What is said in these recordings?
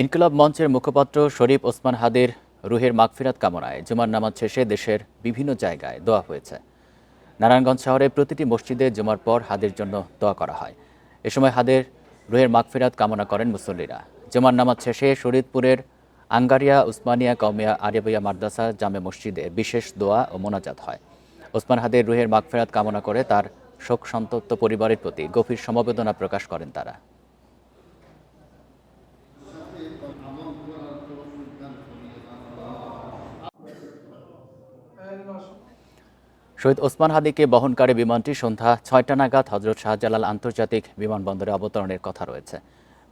ইনকিলাব মঞ্চের মুখপাত্র শরীফ ওসমান হাদির রুহের মাগফিরাত কামনায় জুমার নামাজ শেষে দেশের বিভিন্ন জায়গায় দোয়া হয়েছে। নারায়ণগঞ্জ শহরে প্রতিটি মসজিদে জুমার পর হাদির জন্য দোয়া করা হয়। এ সময় হাদির রুহের মাগফিরাত কামনা করেন মুসল্লিরা। জুমার নামাজ শেষে শরীয়তপুরের আঙ্গারিয়া উসমানিয়া কওমিয়া আরিবিয়া মাদ্রাসা জামে মসজিদে বিশেষ দোয়া ও মোনাজাত হয়। ওসমান হাদির রুহের মাগফিরাত কামনা করে তার শোক সন্তপ্ত পরিবারের প্রতি গভীর সমবেদনা প্রকাশ করেন তারা। শহীদ ওসমান হাদিকে বহনকারী বিমানটি সন্ধ্যা ৬টা নাগাদ হজরত শাহজালাল আন্তর্জাতিক বিমানবন্দরে অবতরণের কথা রয়েছে।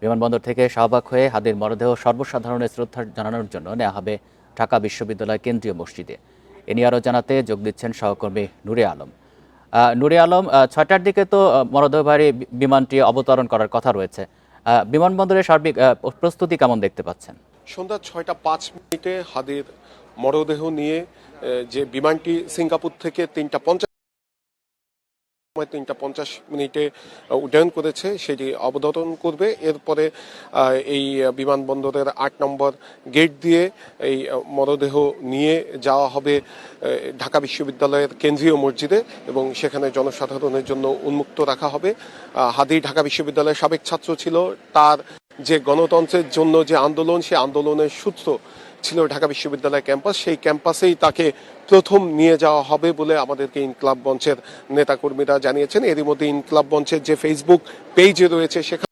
বিমানবন্দর থেকে শাহবাগ হয়ে হাদির মরদেহ সর্বসাধারণের শ্রদ্ধা জানানোর জন্য নেওয়া হবে ঢাকা বিশ্ববিদ্যালয় কেন্দ্রীয় মসজিদে। এ নিয়ে আরও জানাতে যোগ দিচ্ছেন সহকর্মী নূরে আলম। নূরে আলম, ৬টার দিকে তো মরদেহবাহী বিমানটি অবতরণ করার কথা রয়েছে। বিমানবন্দরের সার্বিক প্রস্তুতি কেমন দেখতে পাচ্ছেন? সন্ধ্যা ৬টা ৫ মিনিটে হাদির মরদেহ নিয়ে যে বিমানটি সিঙ্গাপুর থেকে ৩টা ৫০ উড্ডয়ন করেছে সেটি অবতরণ করবে। এরপরে এই বিমানবন্দরের ৮ নম্বর গেট দিয়ে এই মরদেহ নিয়ে যাওয়া হবে ঢাকা বিশ্ববিদ্যালয়ের কেন্দ্রীয় মসজিদে এবং সেখানে জনসাধারণের জন্য উন্মুক্ত রাখা হবে। হাদি ঢাকা বিশ্ববিদ্যালয়ের সাবেক ছাত্র ছিল। তার যে গণতন্ত্রের জন্য যে আন্দোলন, সেই আন্দোলনের সূত্র ছিল ঢাকা বিশ্ববিদ্যালয় ক্যাম্পাস। সেই ক্যাম্পাসেই তাকে প্রথম নিয়ে যাওয়া হবে বলে আমাদেরকে ইনকিলাব মঞ্চের নেতাকর্মীরা জানিয়েছেন। এরই মধ্যে ইনকিলাব মঞ্চের যে ফেসবুক পেজে রয়েছে সেখানে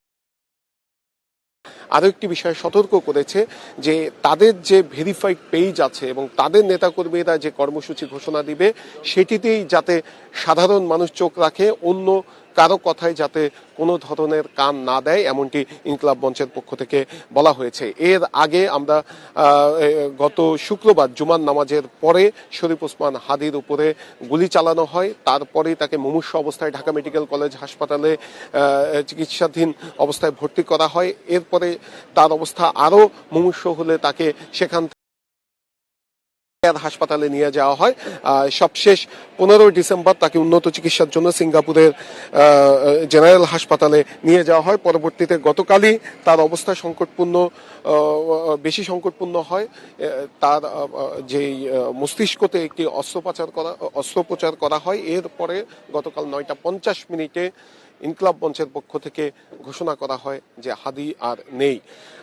আরও একটি বিষয় সতর্ক করেছে যে তাদের যে ভেরিফাইড পেজ আছে এবং তাদের নেতাকর্মীরা যে কর্মসূচি ঘোষণা দিবে সেটিতেই যাতে সাধারণ মানুষ চোখ রাখে, অন্য কারো কথায় যাতে কোনো ধরনের কান না দেয়, এমনটি ইনকিলাব মঞ্চের পক্ষ থেকে বলা হয়েছে। এর আগে আমরা গত শুক্রবার জুমার নামাজের পরে শরীফ ওসমান হাদির উপরে গুলি চালানো হয়। তারপরেই তাকে মুমূর্ষু অবস্থায় ঢাকা মেডিকেল কলেজ হাসপাতালে চিকিৎসাধীন অবস্থায় ভর্তি করা হয়। এরপরে তার অবস্থা আরও মুমূর্ষু হলে তাকে সেখান হাসপাতালে নিয়ে যাওয়া হয়। সবশেষ 15 ডিসেম্বর তাকে উন্নত চিকিৎসার জন্য সিঙ্গাপুরের জেনারেল হাসপাতালে নিয়ে যাওয়া হয়। পরবর্তীতে গতকালই তার অবস্থা বেশি সংকটপূর্ণ হয়। তার যেই মস্তিষ্কতে একটি অস্ত্রোপচার করা হয়। এরপরে গতকাল 9টা 50 মিনিটে ইনকিলাব মঞ্চের পক্ষ থেকে ঘোষণা করা হয় যে হাদি আর নেই।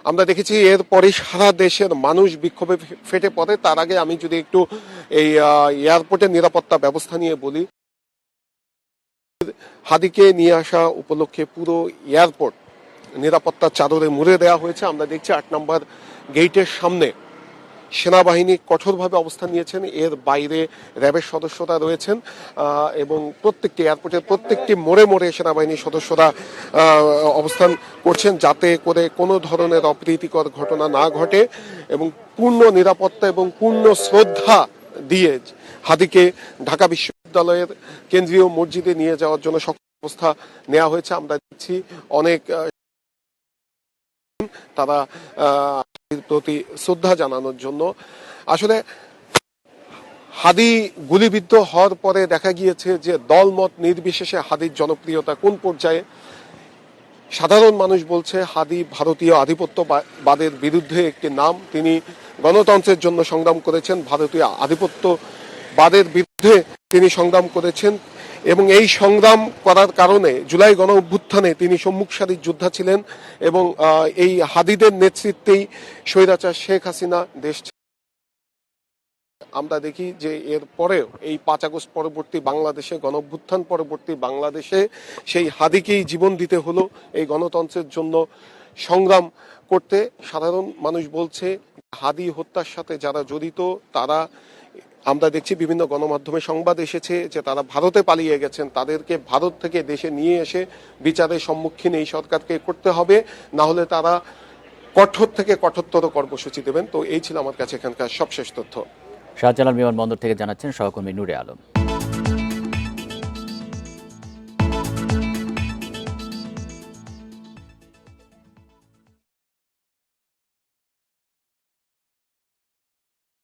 আমরা দেখেছি এরপরে সারা দেশের মানুষ বিক্ষোভে ফেটে পড়ে। তার আগে আমি যদি একটু এই এয়ারপোর্টের নিরাপত্তা ব্যবস্থা নিয়ে বলি, হাদিকে নিয়ে আসা উপলক্ষে পুরো এয়ারপোর্ট নিরাপত্তার চাদরে মুড়ে দেওয়া হয়েছে। আমরা দেখছি 8 নম্বর গেটের সামনে সেনাবাহিনী কঠোরভাবে অবস্থান নিয়েছেন। এর বাইরে র্যাবের সদস্যরা রয়েছেন এবং প্রত্যেকটি এয়ারপোর্টের প্রত্যেকটি মোড়ে মোড়ে সেনাবাহিনীর সদস্যরা অবস্থান করছেন যাতে করে কোনো ধরনের অপ্রীতিকর ঘটনা না ঘটে এবং পূর্ণ নিরাপত্তা এবং পূর্ণ শ্রদ্ধা দিয়ে হাদিকে ঢাকা বিশ্ববিদ্যালয়ের কেন্দ্রীয় মসজিদে নিয়ে যাওয়ার জন্য সকল ব্যবস্থা নেওয়া হয়েছে। আমরা দেখছি অনেক তারা প্রতি শ্রদ্ধা জানানোর জন্য। আসলে হাদি গুলিবিদ্ধ হওয়ার পরে দেখা গিয়েছে যে দলমত নির্বিশেষে হাদির জনপ্রিয়তা কোন পর্যায়ে। সাধারণ মানুষ বলছে হাদি ভারতীয় আধিপত্যবাদের বিরুদ্ধে একটি নাম। তিনি গণতন্ত্রের জন্য সংগ্রাম করেছেন, ভারতীয় আধিপত্যবাদের বিরুদ্ধে তিনি সংগ্রাম করেছেন এবং এই সংগ্রাম করার কারণে জুলাই গণ অভ্যুত্থানে তিনি সম্মুখ সারির যোদ্ধা ছিলেন এবং এই হাদিদের নেতৃত্বেই স্বৈরাচার শেখ হাসিনা দেশ। আমরা দেখি যে এর পরেও এই 5 আগস্ট পরবর্তী বাংলাদেশে, গণ অভ্যুত্থান পরবর্তী বাংলাদেশে সেই হাদিকেই জীবন দিতে হলো এই গণতন্ত্রের জন্য সংগ্রাম করতে। সাধারণ মানুষ বলছে হাদি হত্যার সাথে যারা জড়িত তারা, আমরা দেখছি বিভিন্ন গণমাধ্যমে সংবাদ এসেছে যে তারা ভারতে পালিয়ে গেছেন, তাদেরকে ভারত থেকে দেশে নিয়ে এসে বিচারের সম্মুখীন এই সরকারকে করতে হবে, না হলে তারা কঠোর থেকে কঠোরতর কর্মসূচি দেবেন। তো এই ছিল আমার কাছে এখানকার সবশেষ তথ্য। শাহজালাল বিমানবন্দর থেকে জানাচ্ছেন সহকর্মী নূরে আলম।